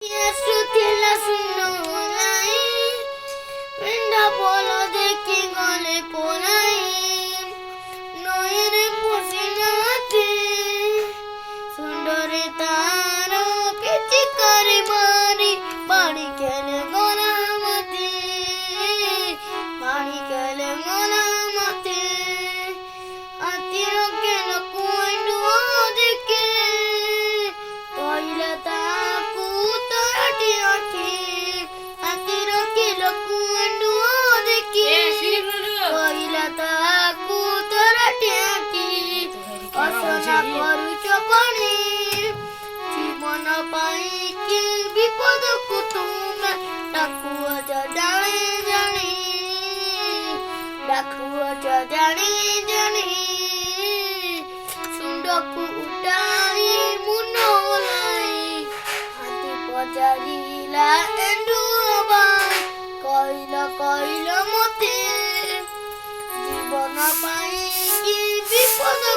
ଥିଲା ଶୁଣ ନାଇଁ ପିଣ୍ଡା ପୋଲ ଦେଖି ଗଲେ ପୋଲାଇ ନଈରେ ପଶିନାହାନ୍ତି ସୁନ୍ଦରୀ ତାର କିଛି କରି ମାରି ପାଣି କେଲେ ଗଲାମତି ପାଣି କେଲେ ଗଲାମତି ଆତିର କେଲ କୁଣ୍ଡୁ ଦେଖେ କହିଲେ ତାକୁ ତରଟି ଆଖି ଆତିର କେଲ କୁଣ୍ଡୁ ଦେଖେ କହିଲେ ତାକୁ ତରଟି ଆଖି ଅସନା କରୁଛ ପାଣି ଜୀବନ ପାଇଁ କି ବିପଦକୁ ତୁମେ ଡାକୁଅଛ ଜାଣି ଜାଣି ଡାକୁଅଛ ଜାଣି ଜାଣି ସୁଣ୍ଡକୁ ଉଠାଇ ମୁନ ଓହ୍ଲାଇ ହାତୀ ପଚାରିଲା ଏଣ୍ଡୁଅ କହିଲ କହିଲ ମତେ ଜୀବନ ପାଇଁ କି ବିପଦ